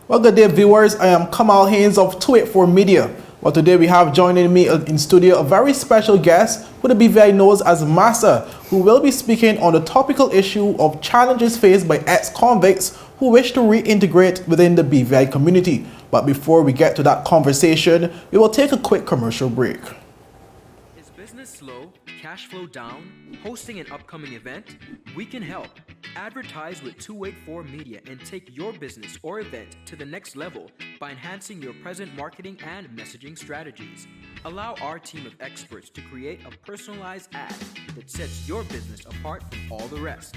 Well, good day, viewers. I am Kamal Haynes of 284 Media. Well, today we have joining me in studio a very special guest who the BVI knows as Masa, who will be speaking on the topical issue of challenges faced by ex-convicts who wish to reintegrate within the BVI community. But before we get to that conversation, we will take a quick commercial break. Is business slow, cash flow down, hosting an upcoming event? We can help. Advertise with 284 Media and take your business or event to the next level by enhancing your present marketing and messaging strategies. Allow our team of experts to create a personalized ad that sets your business apart from all the rest.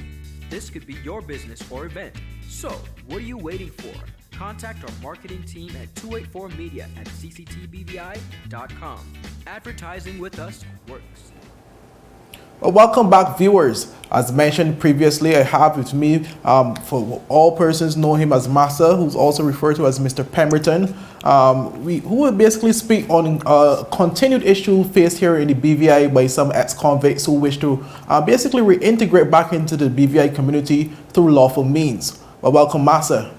This could be your business or event. So, what are you waiting for? Contact our marketing team at 284media@cctbvi.com. Advertising with us works. Well, welcome back, viewers. As mentioned previously, I have with me, for all persons know him as Masa, who's also referred to as Mr. Pemberton, who will basically speak on a continued issue faced here in the BVI by some ex-convicts who wish to basically reintegrate back into the BVI community through lawful means. Well, welcome, Masa.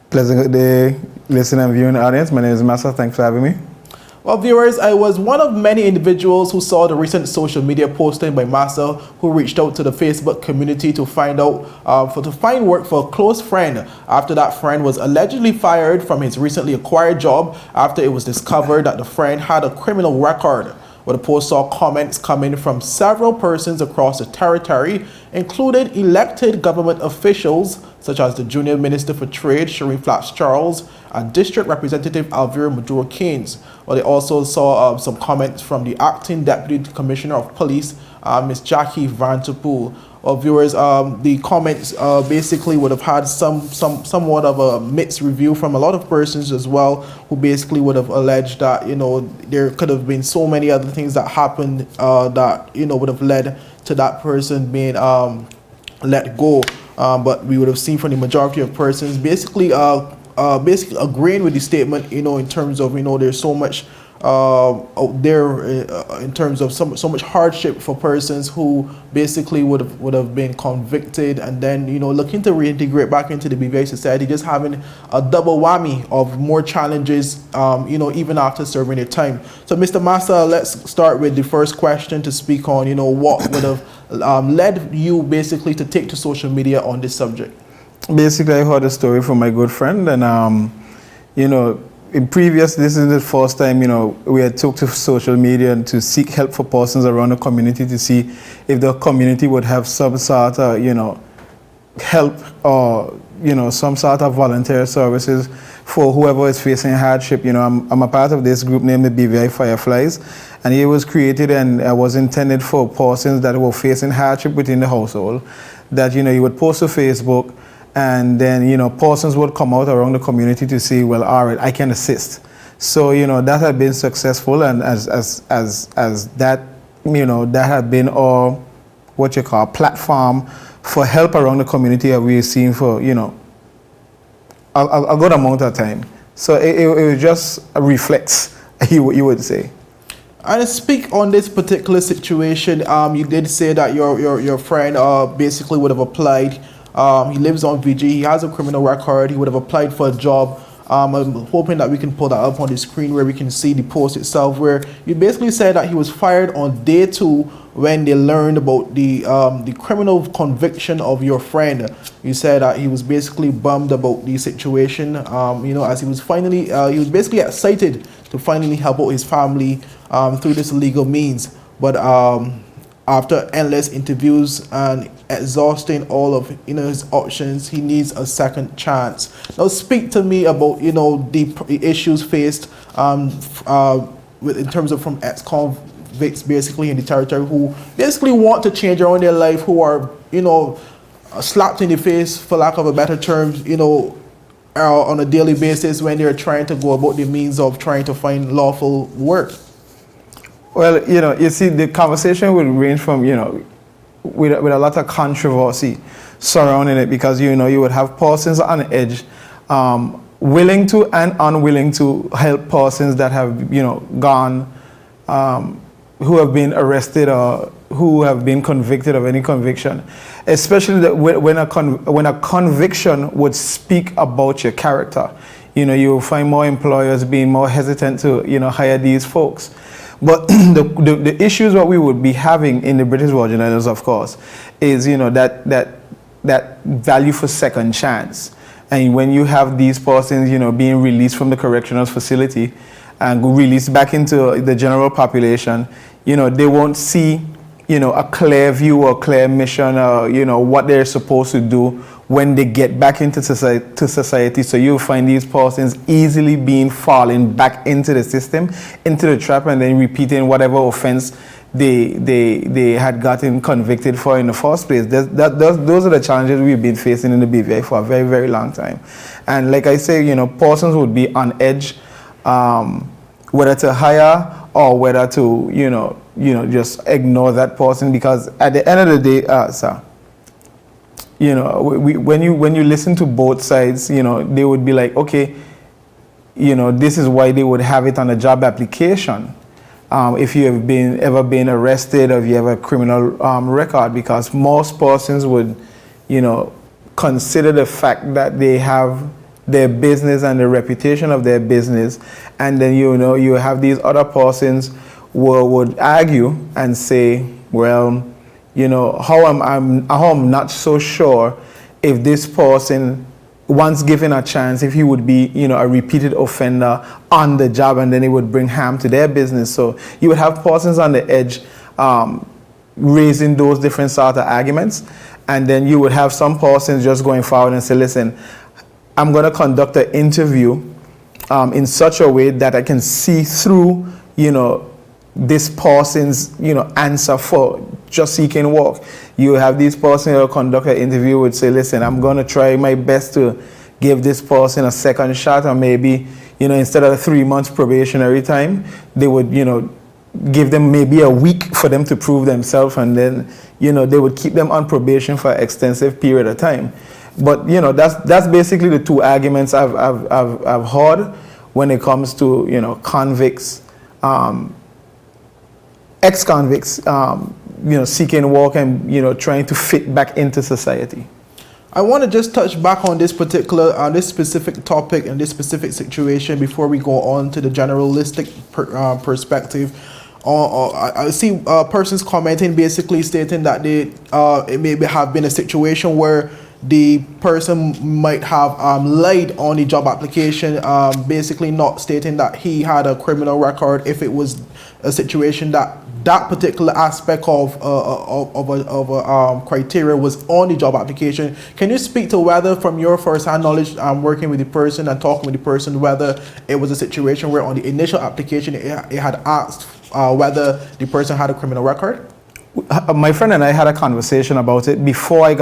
Pleasant day, listening and viewing audience. My name is Masa. Thanks for having me. Well, viewers, I was one of many individuals who saw the recent social media posting by Masa, who reached out to the Facebook community to find out, to find work for a close friend after that friend was allegedly fired from his recently acquired job after it was discovered that the friend had a criminal record. Well, the post saw comments coming from several persons across the territory, including elected government officials such as the Junior Minister for Trade, Shireen Flaps Charles, and District Representative Alvira Maduro Keynes. Well, they also saw some comments from the Acting Deputy Commissioner of Police, Ms. Jackie Vanterpool. Well, viewers, the comments basically would have had somewhat of a mixed review from a lot of persons as well, who basically would have alleged that, you know, there could have been so many other things that happened that, you know, would have led to that person being let go. But we would have seen from the majority of persons basically agreeing with the statement, you know, in terms of, you know, there's so much out there in terms of so much hardship for persons who basically would have been convicted and then, you know, looking to reintegrate back into the BVI society, just having a double whammy of more challenges, you know, even after serving their time. So, Mr. Masa, let's start with the first question to speak on, you know, what would have led you basically to take to social media on this subject. Basically, I heard a story from my good friend, and you know, this is the first time, you know, we had took to social media and to seek help for persons around the community to see if the community would have some sort of, you know, help or, you know, some sort of volunteer services for whoever is facing hardship. You know, I'm a part of this group named the BVI Fireflies, and it was created and was intended for persons that were facing hardship within the household, that, you know, you would post to Facebook, and then, you know, persons would come out around the community to say, well, all right, I can assist. So, you know, that had been successful, and as that, you know, that had been our, what you call, platform for help around the community that we've seen for, you know, a good amount of time. So it just reflects, you would say. And to speak on this particular situation, you did say that your friend basically would have applied. He lives on VG. He has a criminal record. He would have applied for a job. I'm hoping that we can pull that up on the screen where we can see the post itself, where you basically said that he was fired on day 2 when they learned about the criminal conviction of your friend. You said that he was basically bummed about the situation, you know, as he was basically excited to finally help out his family through this legal means. But after endless interviews and exhausting all of, you know, his options, he needs a second chance. Now, speak to me about, you know, the issues faced in terms of from ex-convicts basically in the territory who basically want to change around their life, who are, you know, slapped in the face, for lack of a better term, you know, on a daily basis when they're trying to go about the means of trying to find lawful work. Well, you know, you see, the conversation would range from, you know, with a lot of controversy surrounding it, because, you know, you would have persons on the edge willing to and unwilling to help persons that have, you know, gone, who have been arrested or who have been convicted of any conviction. especially when a conviction would speak about your character. You will find more employers being more hesitant to, hire these folks. But the issues what we would be having in the British Virgin Islands, of course, is, that value for second chance. And when you have these persons, being released from the correctional facility and released back into the general population, they won't see, a clear view or clear mission or, what they're supposed to do when they get back into society. So you'll find these persons easily falling back into the system, into the trap, and then repeating whatever offense they had gotten convicted for in the first place. Those are the challenges we've been facing in the BVI for a very, very long time. And like I say, persons would be on edge, whether to hire or whether to, just ignore that person, because at the end of the day, sir, when you listen to both sides, they would be like, okay, this is why they would have it on a job application. If you have ever been arrested or if you have a criminal record, because most persons would, consider the fact that they have their business and the reputation of their business, and then you have these other persons who would argue and say, well, how I'm not so sure if this person, once given a chance, if he would be, a repeated offender on the job, and then it would bring harm to their business. So you would have persons on the edge raising those different sort of arguments, and then you would have some persons just going forward and say, listen, I'm going to conduct an interview in such a way that I can see through, this person's, answer for just seeking work. You have these person who conduct an interview would say, listen, I'm going to try my best to give this person a second shot, or maybe, instead of 3 months probationary time, they would, give them maybe a week for them to prove themselves, and then, they would keep them on probation for an extensive period of time. But, that's basically the two arguments I've heard when it comes to, convicts, ex-convicts, seeking work and, trying to fit back into society. I want to just touch back on this this specific topic and this specific situation before we go on to the generalistic perspective. I see persons commenting, basically stating that it may have been a situation where the person might have lied on the job application, basically not stating that he had a criminal record, if it was a situation that particular aspect of a criteria was on the job application. Can you speak to whether, from your first-hand knowledge, working with the person and talking with the person, whether it was a situation where on the initial application it had asked whether the person had a criminal record? My friend and I had a conversation about it before I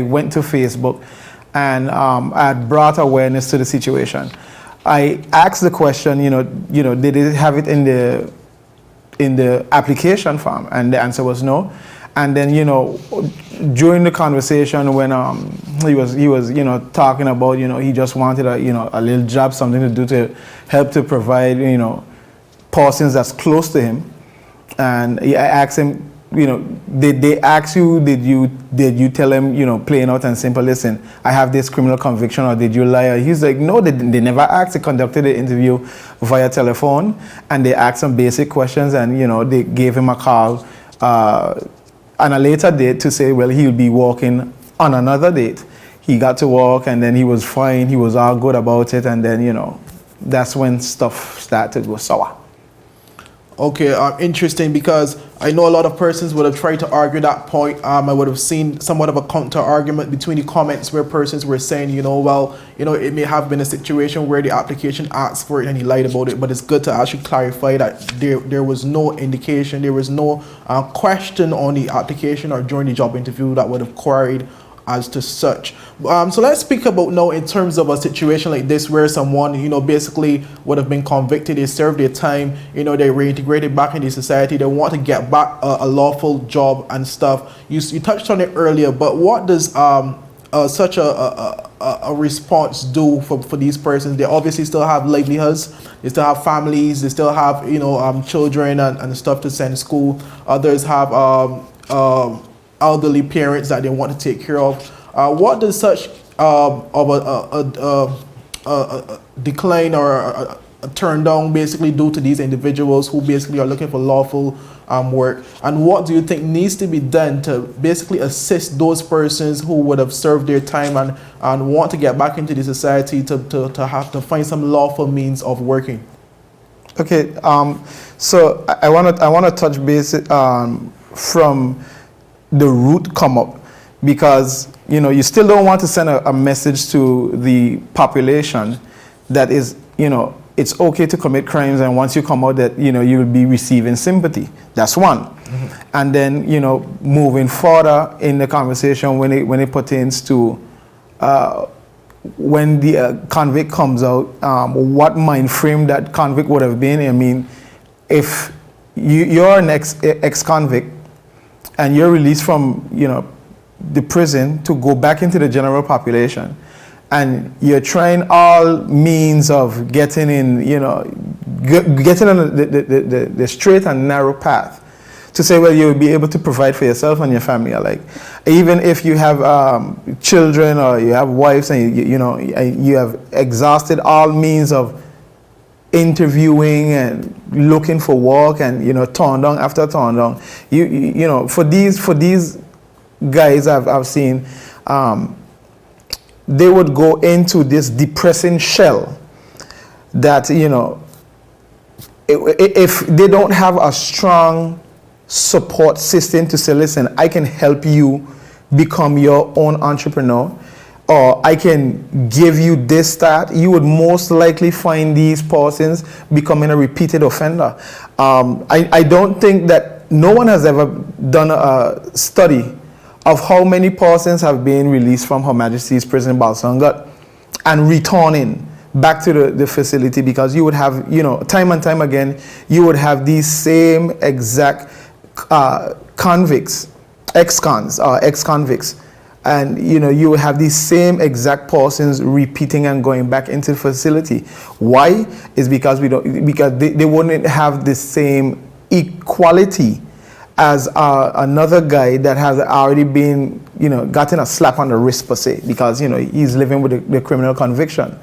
went to Facebook, and I had brought awareness to the situation. I asked the question, did it have it in the application form? And the answer was no. And then, during the conversation, when he was talking about, he just wanted a little job, something to do to help to provide, persons that's close to him. And I asked him, did they ask you, did you tell him, plain out and simple, listen, I have this criminal conviction, or did you lie? He's like, no, they never asked. They conducted the interview via telephone, and they asked some basic questions, and, they gave him a call on a later date to say, well, he'll be working on another date. He got to work, and then he was fine. He was all good about it, and then, that's when stuff started to go sour. Okay, interesting, because I know a lot of persons would have tried to argue that point. I would have seen somewhat of a counter argument between the comments where persons were saying, it may have been a situation where the application asked for it and he lied about it, but it's good to actually clarify that there was no indication, there was no question on the application or during the job interview that would have queried as to such. So let's speak about now in terms of a situation like this where someone, basically would have been convicted, they served their time, they reintegrated back into society, they want to get back a lawful job and stuff. You touched on it earlier, but what does such a response do for these persons? They obviously still have livelihoods, they still have families, they still have, children and stuff to send to school. Others have elderly parents that they want to take care of. What does such of a decline or a turn down basically do to these individuals who basically are looking for lawful work? And what do you think needs to be done to basically assist those persons who would have served their time and want to get back into the society to have to find some lawful means of working? Okay, so I want to touch base from the root come up, because you still don't want to send a message to the population that is, it's okay to commit crimes, and once you come out that you'll be receiving sympathy. That's one. Mm-hmm. And then moving further in the conversation when it pertains to when the convict comes out, what mind frame that convict would have been. I mean, if you're an ex-convict and you're released from the prison to go back into the general population, and you're trying all means of getting in, getting on the straight and narrow path to say, well, you'll be able to provide for yourself and your family alike. Even if you have children or you have wives, and you have exhausted all means of interviewing and looking for work, and torn down after torn down. For these guys I've seen, they would go into this depressing shell that if they don't have a strong support system to say, listen, I can help you become your own entrepreneur, or I can give you this start, you would most likely find these persons becoming a repeated offender. I don't think that no one has ever done a study of how many persons have been released from Her Majesty's Prison Balsangat and returning back to the facility, because you would have, time and time again, you would have these same exact convicts, ex-convicts, and you would have these same exact persons repeating and going back into the facility. Why? Is because they wouldn't have the same equality as another guy that has already been, gotten a slap on the wrist per se, because he's living with the criminal conviction.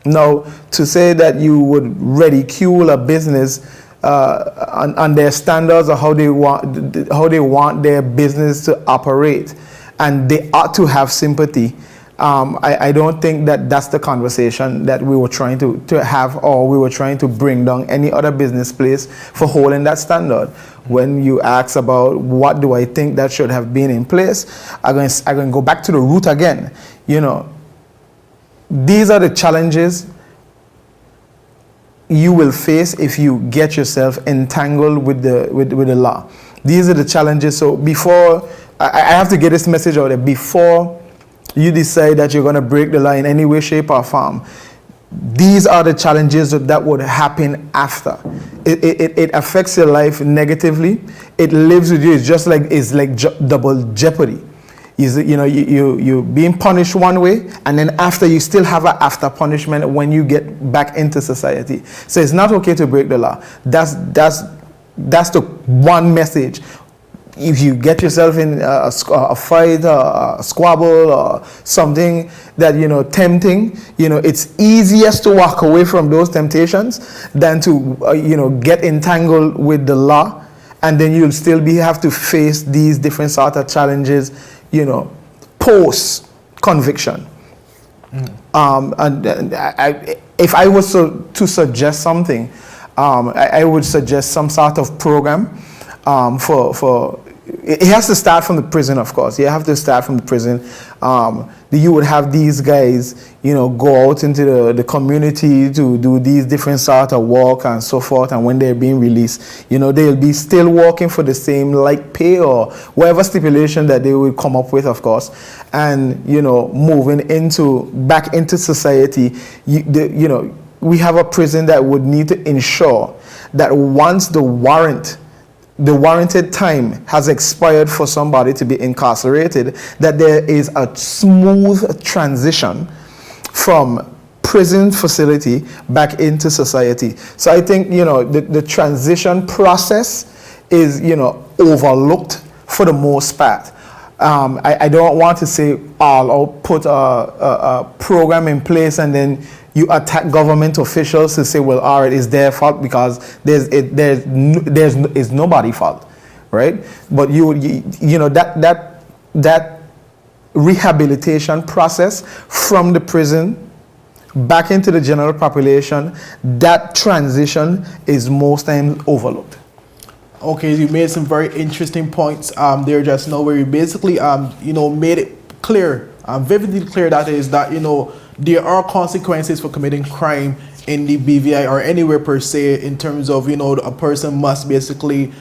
Now, to say that you would ridicule a business on their standards, or how they want their business to operate, and they ought to have sympathy, I don't think that that's the conversation that we were trying to have, or we were trying to bring down any other business place for holding that standard. When you ask about what do I think that should have been in place, I'm going to go back to the root again. These are the challenges you will face if you get yourself entangled with the law. These are the challenges. So before, I have to get this message out there, before you decide that you're going to break the law in any way, shape, or form, these are the challenges that would happen after. It affects your life negatively. It lives with you. It's like double jeopardy. You're being punished one way, and then after, you still have an after punishment when you get back into society. So it's not okay to break the law. That's the one message. If you get yourself in a fight, a squabble, or something that tempting, it's easiest to walk away from those temptations than to get entangled with the law, and then you'll still have to face these different sort of challenges, post conviction. If I was to suggest something, I would suggest some sort of program for it has to start from the prison, of course. You have to start from the prison. You would have these guys, go out into the community to do these different sort of work and so forth. And when they're being released, they'll be still working for the same pay or whatever stipulation that they will come up with, of course. And moving back into society, we have a prison that would need to ensure that once the warranted time has expired for somebody to be incarcerated, that there is a smooth transition from prison facility back into society. So I think, the transition process is, overlooked for the most part. I don't want to say I'll put a program in place and then you attack government officials to say, well, all right, it's their fault, because it's nobody's fault, right? But you know that rehabilitation process from the prison back into the general population, that transition is most times overlooked. Okay, you made some very interesting points there just now, where you basically made it clear, vividly clear, that is that there are consequences for committing crime in the BVI or anywhere per se, in terms of a person must basically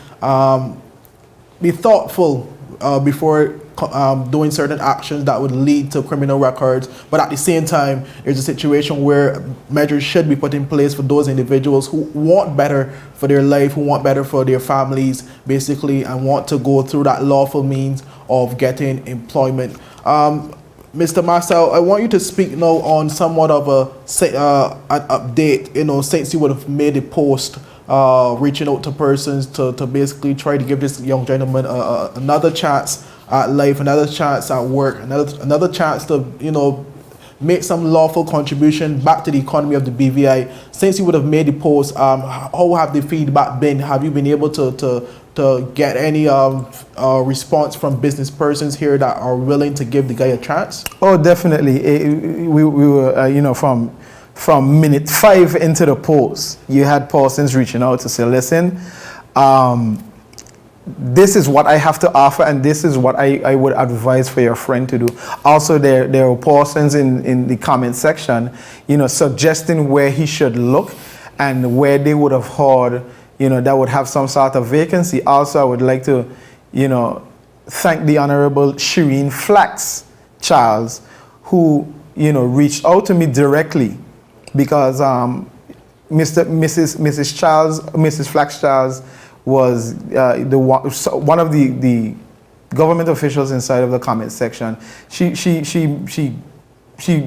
be thoughtful before doing certain actions that would lead to criminal records. But at the same time, there's a situation where measures should be put in place for those individuals who want better for their life, who want better for their families, basically, and want to go through that lawful means of getting employment. Mr. Masa, I want you to speak now on somewhat of an update, since you would have made a post reaching out to persons to basically try to give this young gentleman another chance at life, another chance at work, another chance to make some lawful contribution back to the economy of the BVI. Since you would have made the post, how have the feedback been? Have you been able to get any response from business persons here that are willing to give the guy a chance? Oh, definitely. We were from minute 5 into the post, you had persons reaching out to say, listen, this is what I have to offer, and this is what I would advise for your friend to do. Also, there were persons in the comment section, suggesting where he should look and where they would have heard, that would have some sort of vacancy. Also, I would like to, thank the Honorable Shireen Flax Charles, who, reached out to me directly, because Mrs. Flax Charles was one of the government officials inside of the comment section. She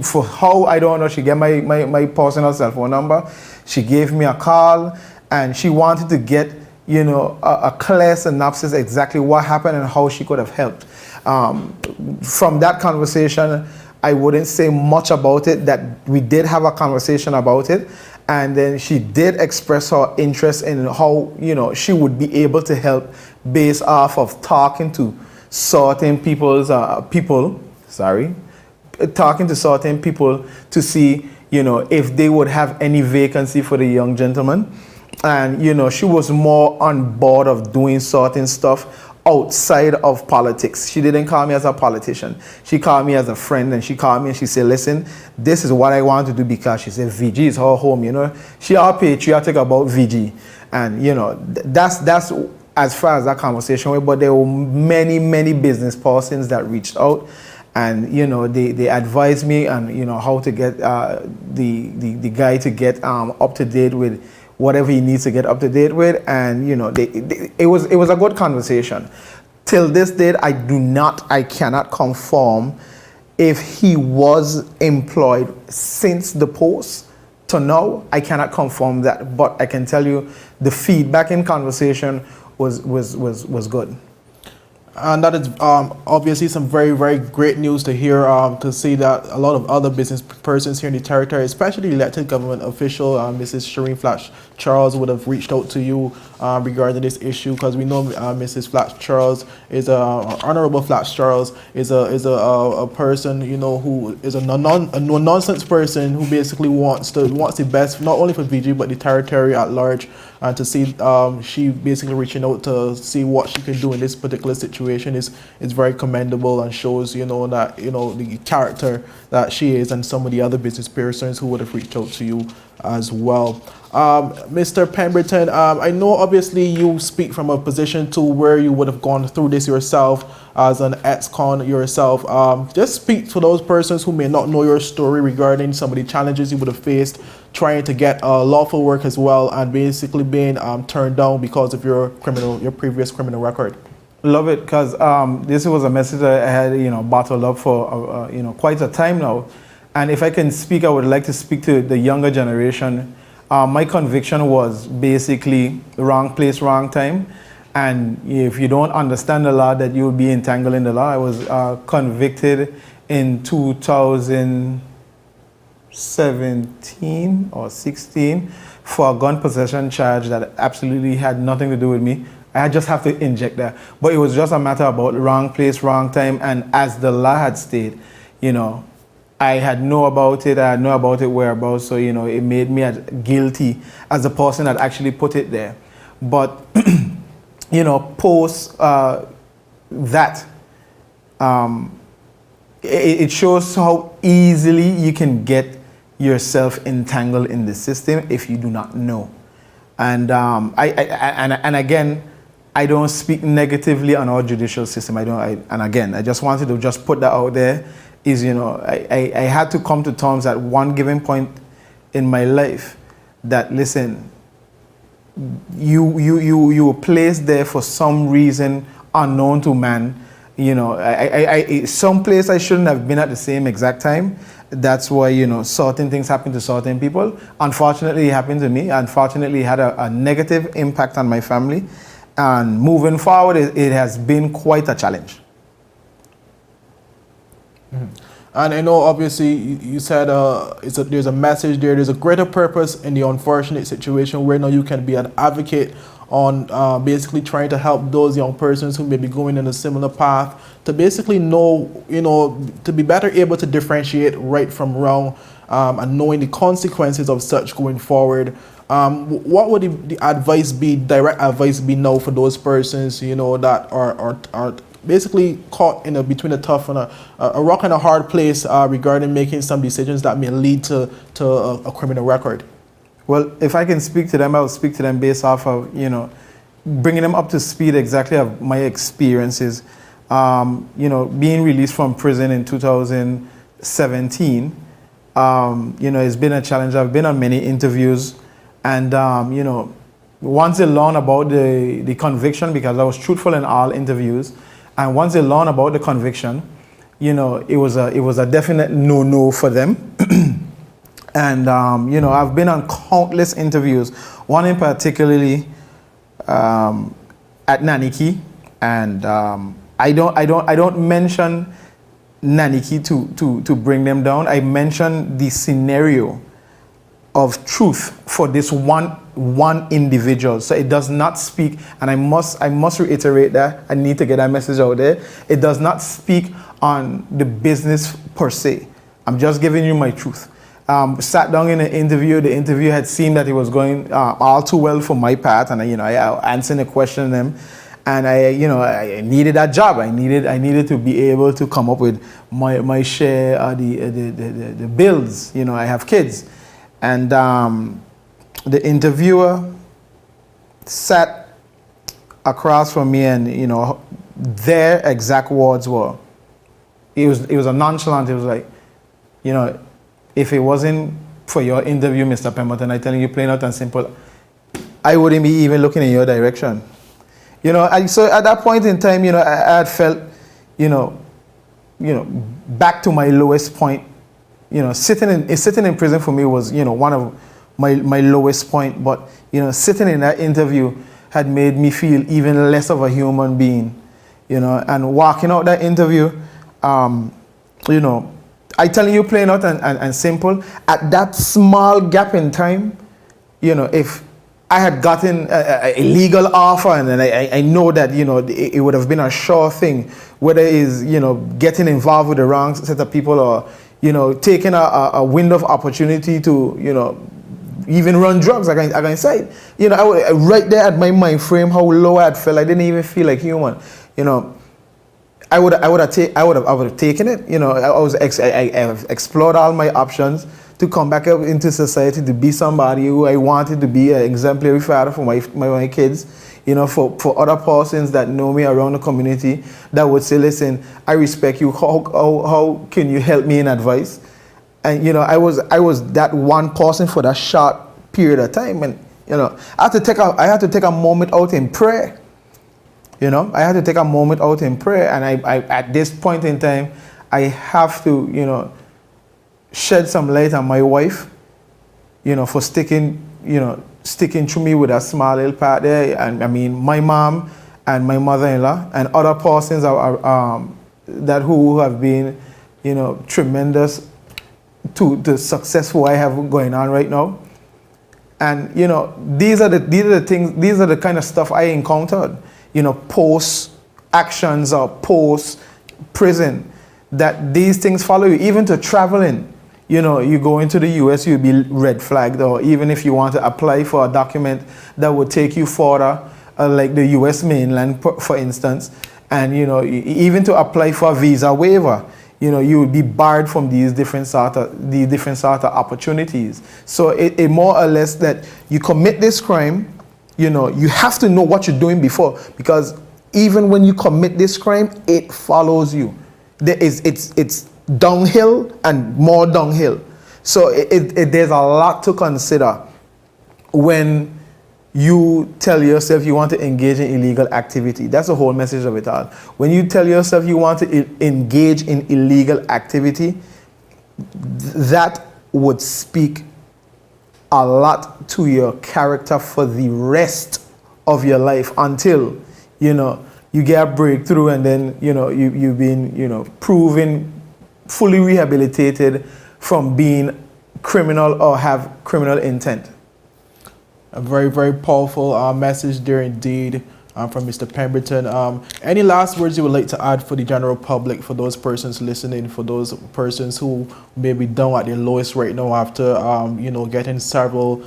for how, I don't know, she gave my personal cell phone number. She gave me a call, and she wanted to get a clear synopsis exactly what happened and how she could have helped. From that conversation, I wouldn't say much about it. That we did have a conversation about it, and then she did express her interest in how she would be able to help based off of talking to certain talking to certain people to see if they would have any vacancy for the young gentleman. And she was more on board of doing certain stuff outside of politics. She didn't call me as a politician. She called me as a friend, and she called me and she said, listen, this is what I want to do, because she said VG is her home, She are patriotic about VG. And, that's as far as that conversation went. But there were many business persons that reached out, and, they advised me on, how to get the guy to get up to date with whatever he needs to get up to date with, and it was a good conversation. Till this date, I cannot confirm if he was employed since the post to now. I cannot confirm that, but I can tell you the feedback in conversation was good. And that is obviously some very, very great news to hear, to see that a lot of other business persons here in the territory, especially elected government official, Mrs. Shireen Flax Charles, would have reached out to you regarding this issue, because we know Mrs. Flax Charles is Honorable Flax Charles is a person who is a no-nonsense person who basically wants the best not only for VG but the territory at large. And to see she basically reaching out to see what she can do in this particular situation is very commendable, and shows that the character that she is, and some of the other business persons who would have reached out to you as well. Mr. Pemberton, I know obviously you speak from a position to where you would have gone through this yourself as an ex-con yourself. Just speak to those persons who may not know your story regarding some of the challenges you would have faced trying to get lawful work as well, and basically being turned down because of your previous criminal record. Love it, because this was a message I had bottled up for quite a time now. And if I can speak, I would like to speak to the younger generation. My conviction was basically wrong place, wrong time. And if you don't understand the law, that you'll be entangled in the law. I was convicted in 2017 or 16 for a gun possession charge that absolutely had nothing to do with me. I just have to inject that. But it was just a matter about wrong place, wrong time. And as the law had stated, you know, I had know about it, I had know about it whereabouts. So, you know, it made me guilty as the person that actually put it there. But, you know, post that, it shows how easily you can get yourself entangled in the system if you do not know. And and again, I don't speak negatively on our judicial system. And again, I just wanted to just put that out there. Is, you know, I had to come to terms at one given point in my life that, listen, you were placed there for some reason unknown to man. You know, some place I shouldn't have been at the same exact time. That's why, you know, certain things happen to certain people. Unfortunately, it happened to me. Unfortunately, it had a negative impact on my family. And moving forward, it has been quite a challenge. Mm-hmm. And I know, obviously, you said there's a message there. There's a greater purpose in the unfortunate situation where now you can be an advocate on basically trying to help those young persons who may be going in a similar path to basically know, you know, to be better able to differentiate right from wrong, and knowing the consequences of such going forward. What would the advice be, direct advice be now for those persons, you know, that are basically caught in between a tough and a rock and a hard place regarding making some decisions that may lead to a criminal record? Well, if I can speak to them, I will speak to them based off of, you know, bringing them up to speed exactly of my experiences. You know, being released from prison in 2017, you know, it's been a challenge. I've been on many interviews, and, you know, once they learn about the conviction, because I was truthful in all interviews, and once they learn about the conviction, you know, it was a definite no-no for them. And, you know, I've been on countless interviews, one in particularly at Naniki, and I don't mention Naniki to bring them down. I mention the scenario of truth for this one individual. So it does not speak, and I must reiterate that. I need to get that message out there. It does not speak on the business per se. I'm just giving you my truth. Sat down in an interview. The interview had seemed that it was going all too well for my part, and you know, I answered a question to them, and I needed that job. I needed to be able to come up with my share of the bills. You know, I have kids, and the interviewer sat across from me, and you know, their exact words were, it was a nonchalant. It was like, you know, if it wasn't for your interview, Mr. Pemberton, I'm telling you plain out and simple, I wouldn't be even looking in your direction. You know, so at that point in time, you know, I had felt, you know, back to my lowest point. You know, sitting in prison for me was, you know, one of my lowest point. But, you know, sitting in that interview had made me feel even less of a human being. You know, and walking out that interview, you know, I telling you plain out and simple, at that small gap in time, you know, if I had gotten a legal offer, and then I know that, you know, it would have been a sure thing, whether it is, you know, getting involved with the wrong set of people, or, you know, taking a window of opportunity to, you know, even run drugs, I can say. You know, right there at my mind frame, how low I had felt, I didn't even feel like human. You know, I would have taken it. You know, I have explored all my options to come back up into society, to be somebody who I wanted to be, an exemplary father for my kids. You know, for other persons that know me around the community that would say, listen, I respect you. How can you help me in advice? And you know, I was that one person for that short period of time, and you know, I had to take a moment out in prayer. You know, I had to take a moment out in prayer, and I at this point in time, I have to, you know, shed some light on my wife, you know, for sticking through me with a small little part there. And I mean, my mom and my mother-in-law and other persons that who have been, you know, tremendous to the success I have going on right now. And you know, these are the things, these are the kind of stuff I encountered, you know, post actions or post prison, that these things follow you, even to traveling. You know, you go into the US, you'll be red flagged, or even if you want to apply for a document that would take you further, like the US mainland, for instance, and you know, even to apply for a visa waiver, you know, you will be barred from these different sort of opportunities. So it more or less that you commit this crime, you know, you have to know what you're doing before, because even when you commit this crime, it follows you. It's downhill and more downhill. So there's a lot to consider when you tell yourself you want to engage in illegal activity. That's the whole message of it all. When you tell yourself you want to engage in illegal activity, that would speak a lot to your character for the rest of your life, until, you know, you get a breakthrough, and then, you know, you've been, you know, proven fully rehabilitated from being criminal or have criminal intent. A very, very powerful message there indeed from Mr. Pemberton. Any last words you would like to add for the general public, for those persons listening, for those persons who may be down at their lowest right now after, you know, getting several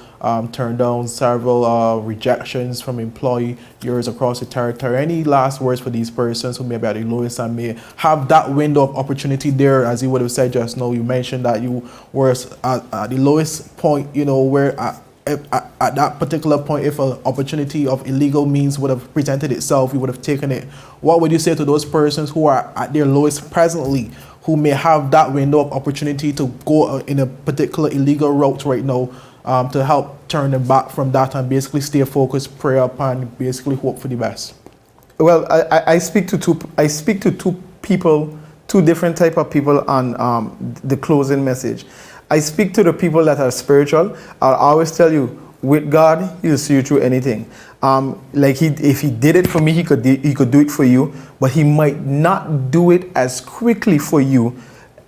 turn downs, several rejections from employers across the territory? Any last words for these persons who may be at the lowest and may have that window of opportunity there? As you would have said just now, you mentioned that you were at the lowest point, you know, where at that particular point, if an opportunity of illegal means would have presented itself, you would have taken it. What would you say to those persons who are at their lowest presently, who may have that window of opportunity to go in a particular illegal route right now, to help turn them back from that and basically stay focused, pray up, and basically hope for the best? Well, I speak to two people, two different type of people on the closing message. I speak to the people that are spiritual. I'll always tell you, with God, He'll see you through anything. Like if He did it for me, He could do it for you, but He might not do it as quickly for you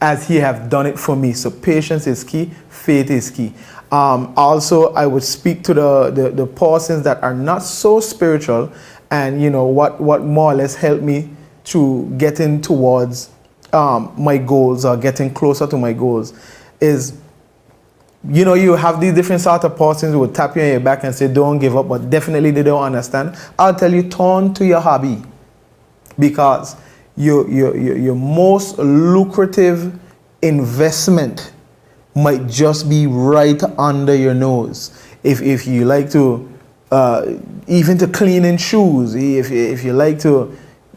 as He have done it for me. So patience is key, faith is key. Also, I would speak to the persons that are not so spiritual, and you know what more or less helped me to getting towards my goals, or getting closer to my goals, is, you know, you have these different sort of persons who will tap you on your back and say don't give up, but definitely they don't understand. I'll tell you, turn to your hobby, because your most lucrative investment might just be right under your nose. If you like to even to clean in shoes, if you like to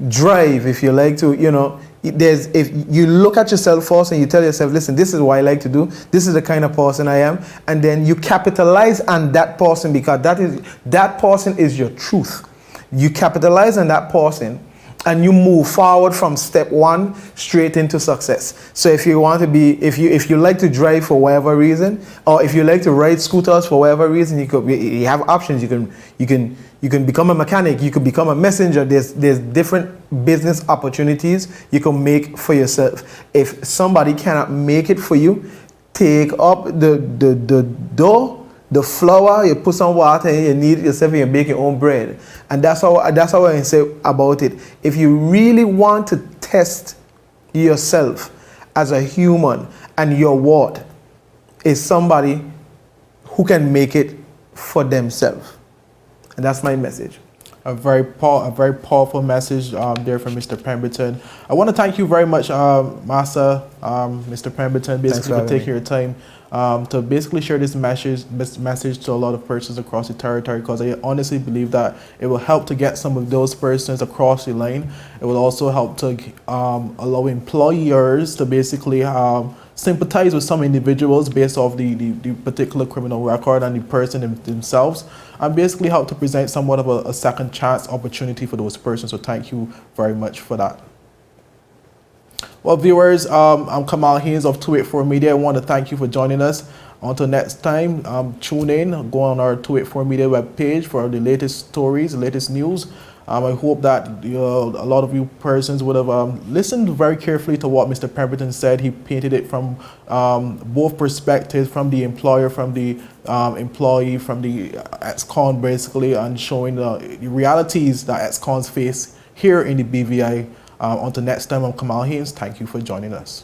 drive, if you like to, you know, if you look at yourself first and you tell yourself, listen, this is what I like to do, this is the kind of person I am, and then you capitalize on that person, because that person is your truth. You capitalize on that person and you move forward from step one straight into success. So if you want to be, if you like to drive for whatever reason, or if you like to ride scooters for whatever reason, you have options. You can become a mechanic, you can become a messenger. There's different business opportunities you can make for yourself. If somebody cannot make it for you, take up the dough, the flour, you put some water in, you knead it yourself, and you bake your own bread. And that's how I say about it. If you really want to test yourself as a human, and your worth is somebody who can make it for themselves. And that's my message. A very powerful message there from Mr. Pemberton. I want to thank you very much, Masa, Mr. Pemberton, basically for taking your time to basically share this message to a lot of persons across the territory, because I honestly believe that it will help to get some of those persons across the line. It will also help to allow employers to basically sympathize with some individuals based off the particular criminal record and the person themselves, and basically help to present somewhat of a second chance opportunity for those persons. So thank you very much for that. Well, viewers, I'm Kamal Haynes of 284 Media. I want to thank you for joining us. Until next time, tune in, go on our 284 Media webpage for the latest stories, the latest news. I hope that a lot of you persons would have listened very carefully to what Mr. Pemberton said. He painted it from both perspectives, from the employer, from the employee, from the ex-con basically, and showing the realities that ex-cons face here in the BVI. Until next time, I'm Kamal Haynes. Thank you for joining us.